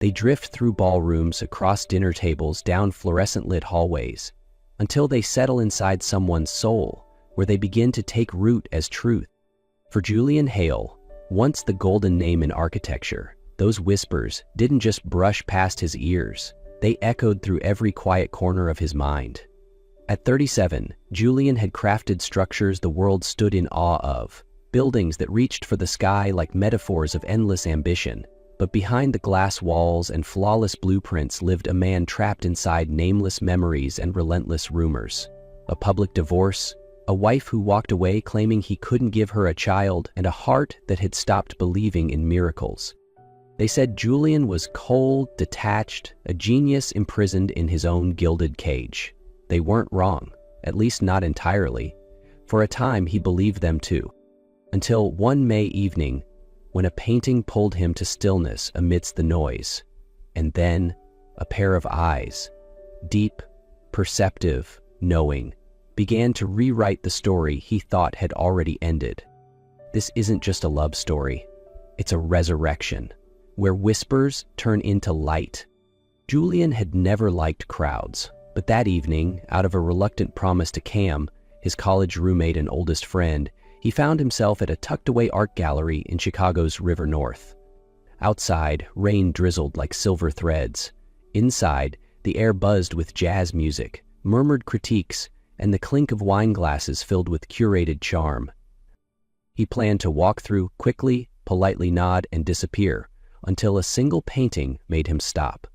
They drift through ballrooms, across dinner tables, down fluorescent-lit hallways, until they settle inside someone's soul, where they begin to take root as truth. For Julian Hale, once the golden name in architecture, those whispers didn't just brush past his ears, they echoed through every quiet corner of his mind. At 37, Julian had crafted structures the world stood in awe of, buildings that reached for the sky like metaphors of endless ambition. But behind the glass walls and flawless blueprints lived a man trapped inside nameless memories and relentless rumors. A public divorce, a wife who walked away claiming he couldn't give her a child, and a heart that had stopped believing in miracles. They said Julian was cold, detached, a genius imprisoned in his own gilded cage. They weren't wrong, at least not entirely. For a time he believed them too. Until one May evening, when a painting pulled him to stillness amidst the noise, and then a pair of eyes, deep, perceptive, knowing, began to rewrite the story he thought had already ended. This isn't just a love story, it's a resurrection, where whispers turn into light. Julian had never liked crowds, but that evening, out of a reluctant promise to Cam, his college roommate and oldest friend, he found himself at a tucked-away art gallery in Chicago's River North. Outside, rain drizzled like silver threads. Inside, the air buzzed with jazz music, murmured critiques, and the clink of wine glasses filled with curated charm. He planned to walk through quickly, politely nod, and disappear, until a single painting made him stop.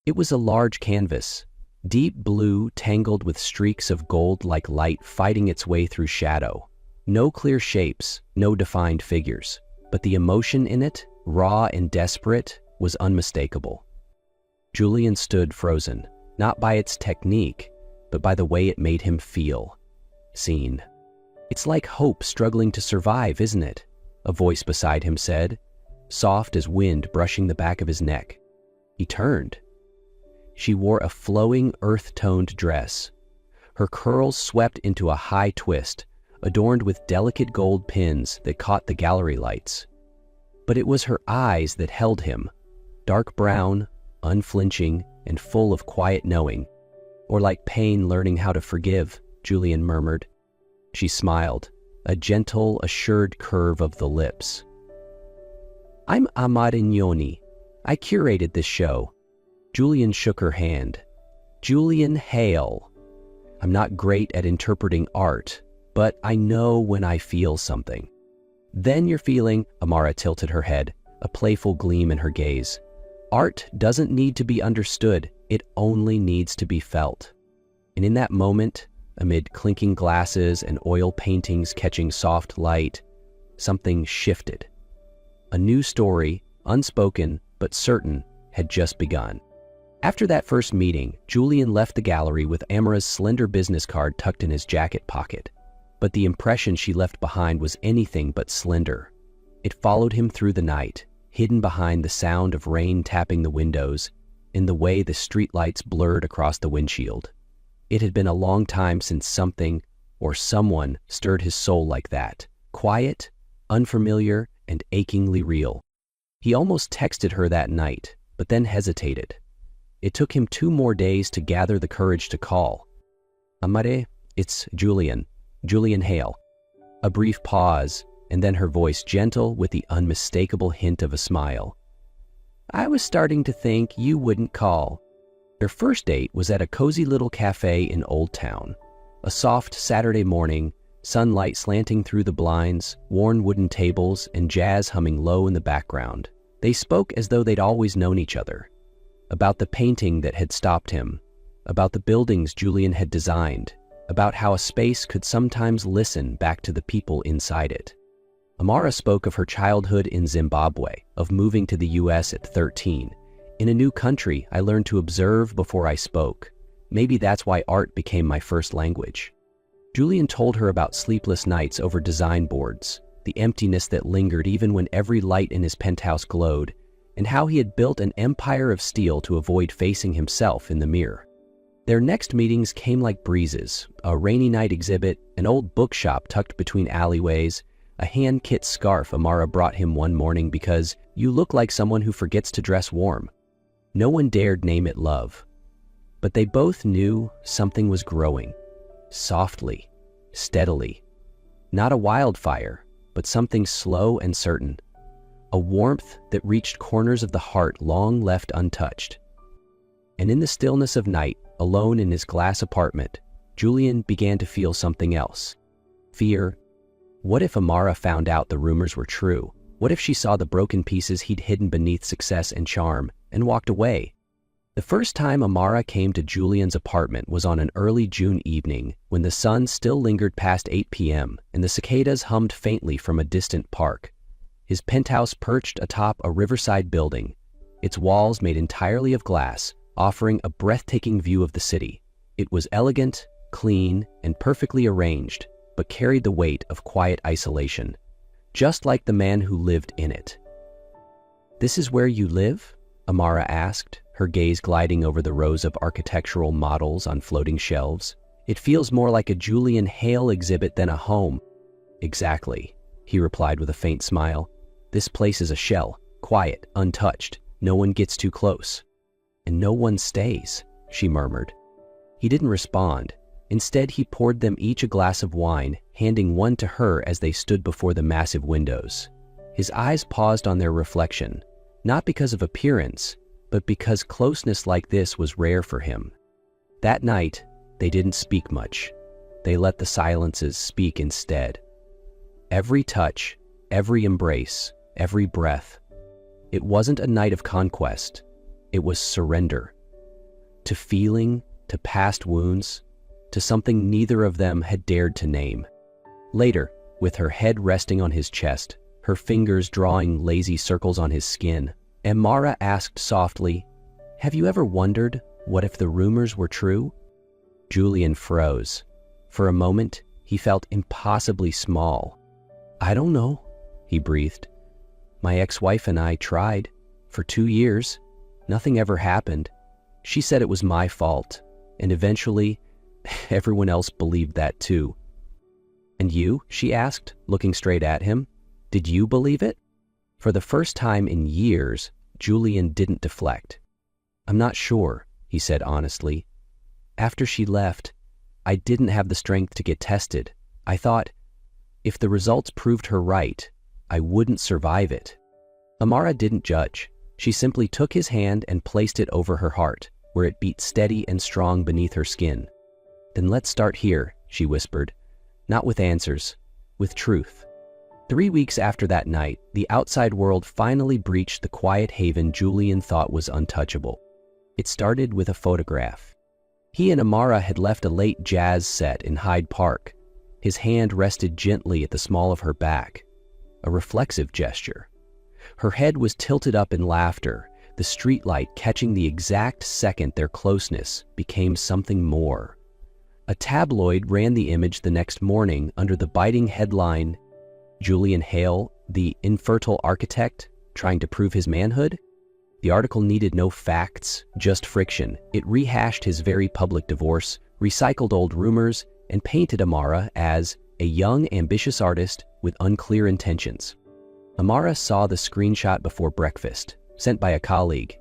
It was a large canvas, deep blue tangled with streaks of gold like light fighting its way through shadow. No clear shapes, no defined figures, but the emotion in it, raw and desperate, was unmistakable. Julian stood frozen, not by its technique, but by the way it made him feel. Seen. "It's like hope struggling to survive, isn't it?" a voice beside him said, soft as wind brushing the back of his neck. He turned. She wore a flowing, earth-toned dress. Her curls swept into a high twist, adorned with delicate gold pins that caught the gallery lights. But it was her eyes that held him, dark brown, unflinching, and full of quiet knowing. "Or like pain learning how to forgive," Julian murmured. She smiled, a gentle, assured curve of the lips. "I'm Amarignoni. I curated this show." Julian shook her hand. "Julian Hale. I'm not great at interpreting art, but I know when I feel something." "Then you're feeling," Amara tilted her head, a playful gleam in her gaze. "Art doesn't need to be understood, it only needs to be felt." And in that moment, amid clinking glasses and oil paintings catching soft light, something shifted. A new story, unspoken but certain, had just begun. After that first meeting, Julian left the gallery with Amara's slender business card tucked in his jacket pocket. But the impression she left behind was anything but slender. It followed him through the night, hidden behind the sound of rain tapping the windows, in the way the streetlights blurred across the windshield. It had been a long time since something, or someone, stirred his soul like that. Quiet, unfamiliar, and achingly real. He almost texted her that night, but then hesitated. It took him 2 more days to gather the courage to call. "Amare, it's Julian Hale." A brief pause, and then her voice gentle with the unmistakable hint of a smile. "I was starting to think you wouldn't call." Their first date was at a cozy little cafe in Old Town. A soft Saturday morning, sunlight slanting through the blinds, worn wooden tables, and jazz humming low in the background. They spoke as though they'd always known each other. About the painting that had stopped him, about the buildings Julian had designed, about how a space could sometimes listen back to the people inside it. Amara spoke of her childhood in Zimbabwe, of moving to the US at 13. "In a new country, I learned to observe before I spoke. Maybe that's why art became my first language." Julian told her about sleepless nights over design boards, the emptiness that lingered even when every light in his penthouse glowed, and how he had built an empire of steel to avoid facing himself in the mirror. Their next meetings came like breezes: a rainy night exhibit, an old bookshop tucked between alleyways, a hand-kit scarf Amara brought him one morning because You look like someone who forgets to dress warm." No one dared name it love, but they both knew something was growing, softly, steadily. Not a wildfire, but something slow and certain. A warmth that reached corners of the heart long left untouched. And in the stillness of night, alone in his glass apartment, Julian began to feel something else. Fear. What if Amara found out the rumors were true? What if she saw the broken pieces he'd hidden beneath success and charm, and walked away? The first time Amara came to Julian's apartment was on an early June evening when the sun still lingered past 8 p.m. and the cicadas hummed faintly from a distant park. His penthouse perched atop a riverside building, its walls made entirely of glass, offering a breathtaking view of the city. It was elegant, clean, and perfectly arranged, but carried the weight of quiet isolation, just like the man who lived in it. "This is where you live?" Amara asked, her gaze gliding over the rows of architectural models on floating shelves. "It feels more like a Julian Hale exhibit than a home." "Exactly," he replied with a faint smile. "This place is a shell, quiet, untouched. No one gets too close." "And no one stays," she murmured. He didn't respond. Instead, he poured them each a glass of wine, handing one to her as they stood before the massive windows. His eyes paused on their reflection, not because of appearance, but because closeness like this was rare for him. That night, they didn't speak much. They let the silences speak instead. Every touch, every embrace, every breath. It wasn't a night of conquest. It was surrender. To feeling, to past wounds, to something neither of them had dared to name. Later, with her head resting on his chest, her fingers drawing lazy circles on his skin, Amara asked softly, "Have you ever wondered, what if the rumors were true?" Julian froze. For a moment, he felt impossibly small. "I don't know," he breathed. "My ex-wife and I tried. For 2 years. Nothing ever happened. She said it was my fault. And eventually, everyone else believed that too." "And you?" she asked, looking straight at him. "Did you believe it?" For the first time in years, Julian didn't deflect. "I'm not sure," he said honestly. "After she left, I didn't have the strength to get tested. I thought, if the results proved her right, I wouldn't survive it." Amara didn't judge. She simply took his hand and placed it over her heart, where it beat steady and strong beneath her skin. "Then let's start here," she whispered. "Not with answers, with truth." 3 weeks after that night, the outside world finally breached the quiet haven Julian thought was untouchable. It started with a photograph. He and Amara had left a late jazz set in Hyde Park. His hand rested gently at the small of her back, a reflexive gesture. Her head was tilted up in laughter, the streetlight catching the exact second their closeness became something more. A tabloid ran the image the next morning under the biting headline, "Julian Hale, the infertile architect, trying to prove his manhood?" The article needed no facts, just friction. It rehashed his very public divorce, recycled old rumors, and painted Amara as a young, ambitious artist with unclear intentions. Amara saw the screenshot before breakfast, sent by a colleague.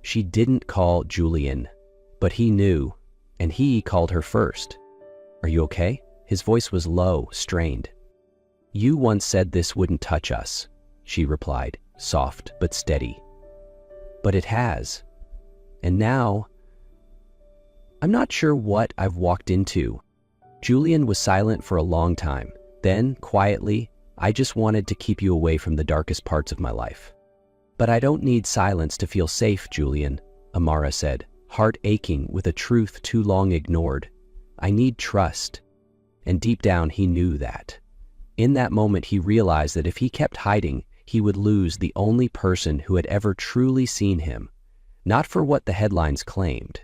She didn't call Julian, but he knew, and he called her first. "Are you okay?" His voice was low, strained. "You once said this wouldn't touch us," she replied, soft but steady. "But it has. And now, I'm not sure what I've walked into." Julian was silent for a long time. Then, quietly, "I just wanted to keep you away from the darkest parts of my life." "But I don't need silence to feel safe, Julian," Amara said, heart aching with a truth too long ignored. "I need trust." And deep down, he knew that. In that moment, he realized that if he kept hiding, he would lose the only person who had ever truly seen him, not for what the headlines claimed,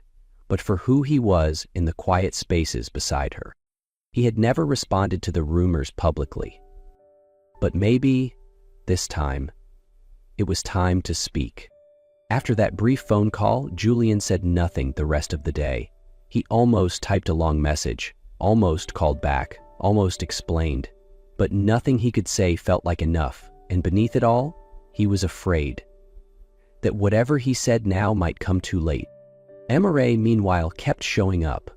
but for who he was in the quiet spaces beside her. He had never responded to the rumors publicly. But maybe, this time, it was time to speak. After that brief phone call, Julian said nothing the rest of the day. He almost typed a long message, almost called back, almost explained. But nothing he could say felt like enough, and beneath it all, He was afraid that whatever he said now might come too late. Emma meanwhile, kept showing up.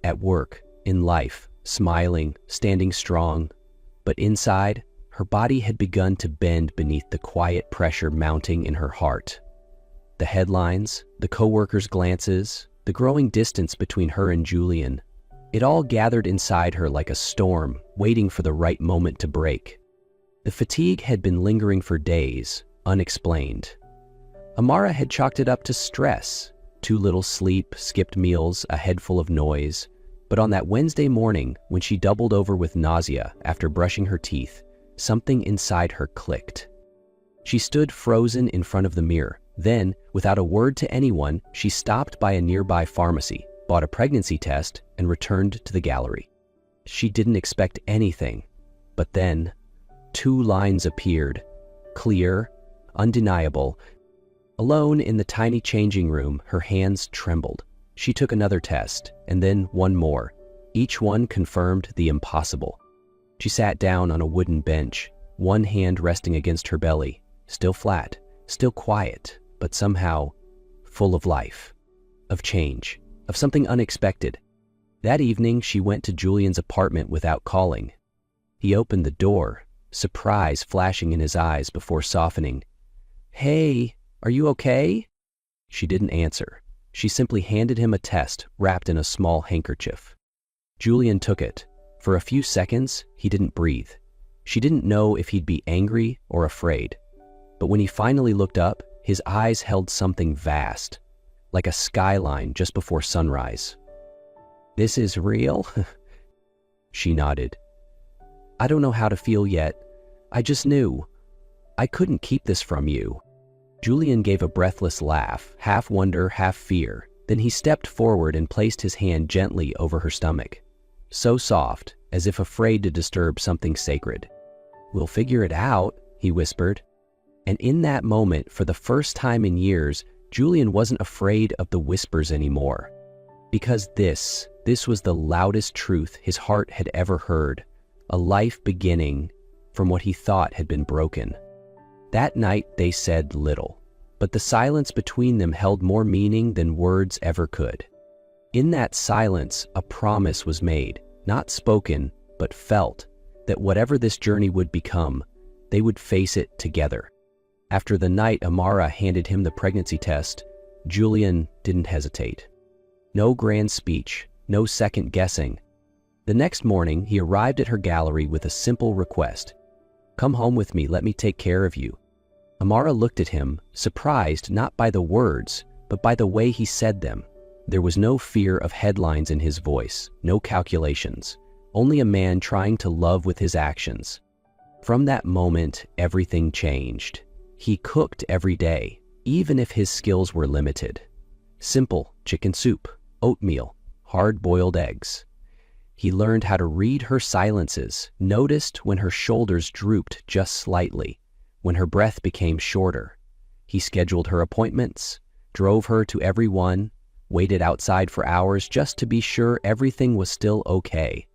At work, in life, smiling, standing strong. But inside, her body had begun to bend beneath the quiet pressure mounting in her heart. The headlines, the co-workers' glances, the growing distance between her and Julian, it all gathered inside her like a storm, waiting for the right moment to break. The fatigue had been lingering for days, unexplained. Amara had chalked it up to stress, too little sleep, skipped meals, a head full of noise. But on that Wednesday morning, when she doubled over with nausea after brushing her teeth, something inside her clicked. She stood frozen in front of the mirror. Then, without a word to anyone, she stopped by a nearby pharmacy, bought a pregnancy test, and returned to the gallery. She didn't expect anything. But then, 2 lines appeared, clear, undeniable. Alone in the tiny changing room, her hands trembled. She took another test, and then one more. Each one confirmed the impossible. She sat down on a wooden bench, one hand resting against her belly, still flat, still quiet, but somehow full of life, of change, of something unexpected. That evening, she went to Julian's apartment without calling. He opened the door, surprise flashing in his eyes before softening. "Hey, are you okay?" She didn't answer. She simply handed him a test wrapped in a small handkerchief. Julian took it. For a few seconds, he didn't breathe. She didn't know if he'd be angry or afraid. But when he finally looked up, his eyes held something vast, like a skyline just before sunrise. "This is real?" She nodded. "I don't know how to feel yet. I just knew. I couldn't keep this from you." Julian gave a breathless laugh, half wonder, half fear. Then he stepped forward and placed his hand gently over her stomach. So soft, as if afraid to disturb something sacred. "We'll figure it out," he whispered. And in that moment, for the first time in years, Julian wasn't afraid of the whispers anymore. Because this was the loudest truth his heart had ever heard. A life beginning from what he thought had been broken. That night they said little, but the silence between them held more meaning than words ever could. In that silence, a promise was made, not spoken, but felt, that whatever this journey would become, they would face it together. After the night Amara handed him the pregnancy test, Julian didn't hesitate. No grand speech, no second guessing. The next morning, he arrived at her gallery with a simple request. "Come home with me, let me take care of you." Amara looked at him, surprised not by the words, but by the way he said them. There was no fear of headlines in his voice, no calculations, only a man trying to love with his actions. From that moment, everything changed. He cooked every day, even if his skills were limited. Simple chicken soup, oatmeal, hard-boiled eggs. He learned how to read her silences, noticed when her shoulders drooped just slightly, when her breath became shorter. He scheduled her appointments, drove her to every one, waited outside for hours just to be sure everything was still okay.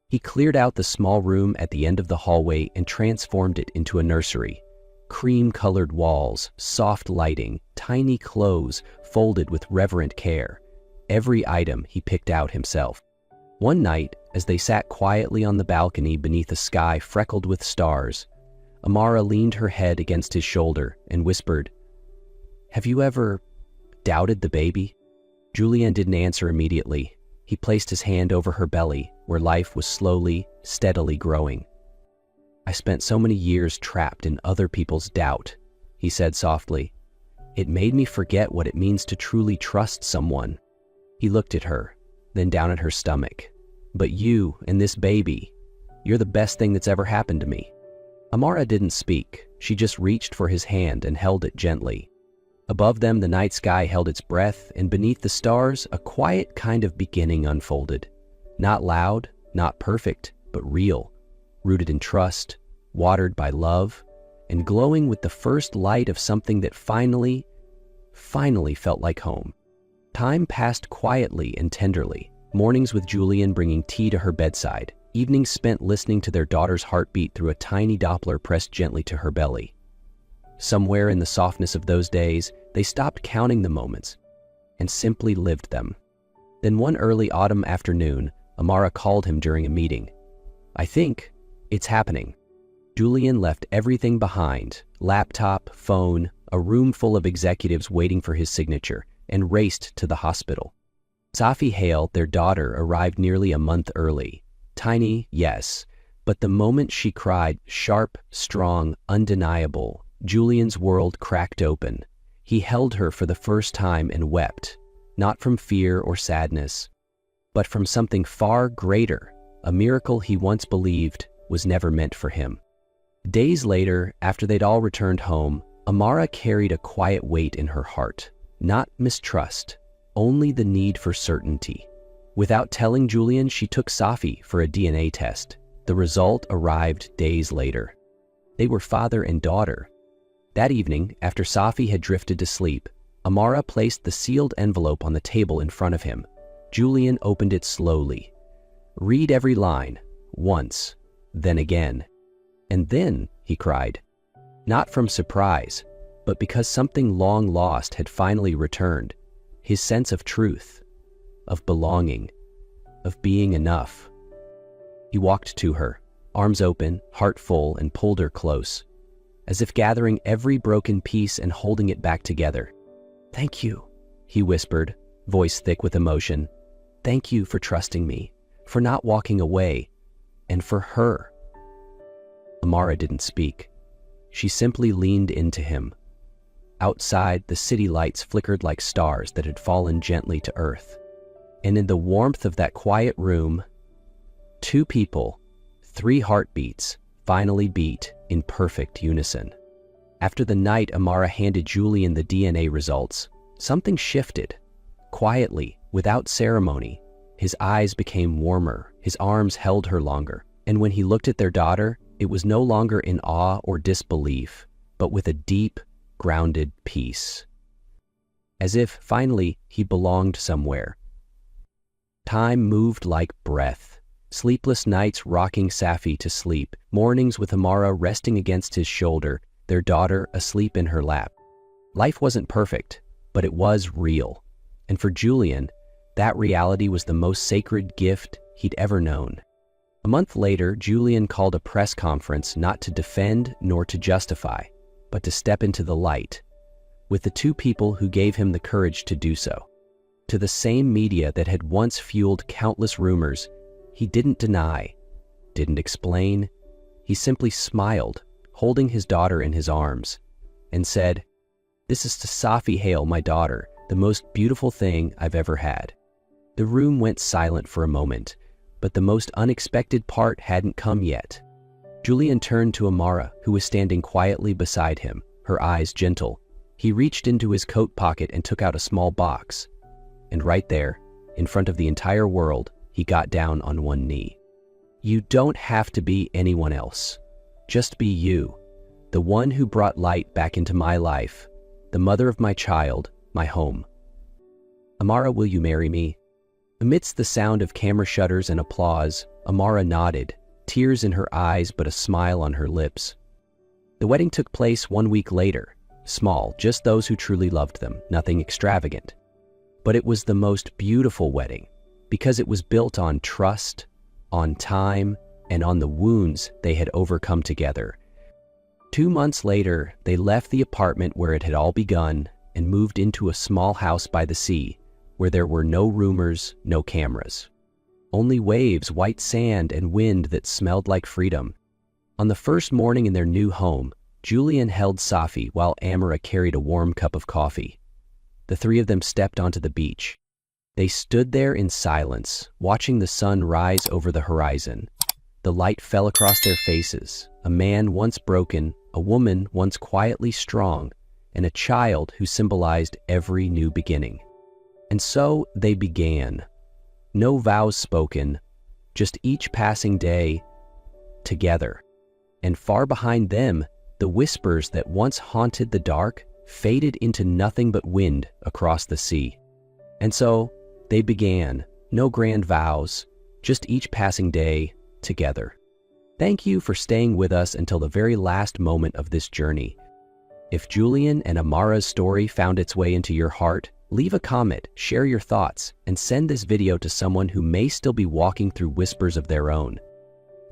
He cleared out the small room at the end of the hallway and transformed it into a nursery. Cream-colored walls, soft lighting, tiny clothes folded with reverent care. Every item he picked out himself. One night, as they sat quietly on the balcony beneath a sky freckled with stars, Amara leaned her head against his shoulder and whispered, "Have you ever doubted the baby?" Julian didn't answer immediately. He placed his hand over her belly, where life was slowly, steadily growing. "I spent so many years trapped in other people's doubt," he said softly. "It made me forget what it means to truly trust someone." He looked at her, then down at her stomach. "But you and this baby, you're the best thing that's ever happened to me." Amara didn't speak. She just reached for his hand and held it gently. Above them, the night sky held its breath, and beneath the stars, a quiet kind of beginning unfolded. Not loud, not perfect, but real, rooted in trust, watered by love, and glowing with the first light of something that finally felt like home. Time passed quietly and tenderly, mornings with Julian bringing tea to her bedside, evenings spent listening to their daughter's heartbeat through a tiny Doppler pressed gently to her belly. somewhere in the softness of those days, they stopped counting the moments and simply lived them. Then one early autumn afternoon, Amara called him during a meeting. "I think it's happening." Julian left everything behind, laptop, phone, a room full of executives waiting for his signature, and raced to the hospital. Safi Hale, their daughter, arrived nearly a month early. Tiny, yes, but the moment she cried, sharp, strong, undeniable, Julian's world cracked open. He held her for the first time and wept, not from fear or sadness, but from something far greater, a miracle he once believed was never meant for him. Days later, after they'd all returned home, Amara carried a quiet weight in her heart. Not mistrust, only the need for certainty. Without telling Julian, she took Safi for a DNA test. The result arrived days later. They were father and daughter. That evening, after Safi had drifted to sleep, Amara placed the sealed envelope on the table in front of him. Julian opened it slowly. "Read every line, once, then again." "And then," he cried, not from surprise, but because something long lost had finally returned, his sense of truth, of belonging, of being enough. He walked to her, arms open, heart full, and pulled her close, as if gathering every broken piece and holding it back together. "Thank you," he whispered, voice thick with emotion. "Thank you for trusting me, for not walking away, and for her." Amara didn't speak. She simply leaned into him. Outside, the city lights flickered like stars that had fallen gently to earth. And in the warmth of that quiet room, two people, three heartbeats, finally beat in perfect unison. After the night Amara handed Julian the DNA results, something shifted. Quietly, without ceremony, his eyes became warmer, his arms held her longer, and when he looked at their daughter, it was no longer in awe or disbelief, but with a deep, grounded peace. As if, finally, he belonged somewhere. Time moved like breath. Sleepless nights rocking Safi to sleep, mornings with Amara resting against his shoulder, their daughter asleep in her lap. Life wasn't perfect, but it was real. And for Julian, that reality was the most sacred gift he'd ever known. A month later, Julian called a press conference not to defend nor to justify, but to step into the light, with the two people who gave him the courage to do so. To the same media that had once fueled countless rumors, he didn't deny, didn't explain. He simply smiled, holding his daughter in his arms, and said, "This is to Safi Hale, my daughter, the most beautiful thing I've ever had." The room went silent for a moment, but the most unexpected part hadn't come yet. Julian turned to Amara, who was standing quietly beside him, her eyes gentle. He reached into his coat pocket and took out a small box. And right there, in front of the entire world, he got down on one knee. "You don't have to be anyone else. Just be you, the one who brought light back into my life, the mother of my child, my home. Amara, will you marry me?" Amidst the sound of camera shutters and applause, Amara nodded, tears in her eyes but a smile on her lips. The wedding took place 1 week later, small, just those who truly loved them, nothing extravagant. But it was the most beautiful wedding, because it was built on trust, on time, and on the wounds they had overcome together. 2 months later, they left the apartment where it had all begun and moved into a small house by the sea, where there were no rumors, no cameras. Only waves, white sand, and wind that smelled like freedom. On the first morning in their new home, Julian held Safi while Amara carried a warm cup of coffee. The three of them stepped onto the beach. They stood there in silence, watching the sun rise over the horizon. The light fell across their faces, a man once broken, a woman once quietly strong, and a child who symbolized every new beginning. And so they began. No vows spoken, just each passing day together. And far behind them, the whispers that once haunted the dark faded into nothing but wind across the sea. And so they began, no grand vows, just each passing day together. Thank you for staying with us until the very last moment of this journey. If Julian and Amara's story found its way into your heart, leave a comment, share your thoughts, and send this video to someone who may still be walking through whispers of their own.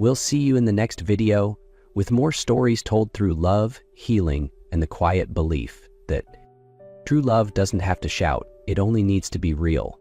We'll see you in the next video with more stories told through love, healing, and the quiet belief that true love doesn't have to shout, it only needs to be real.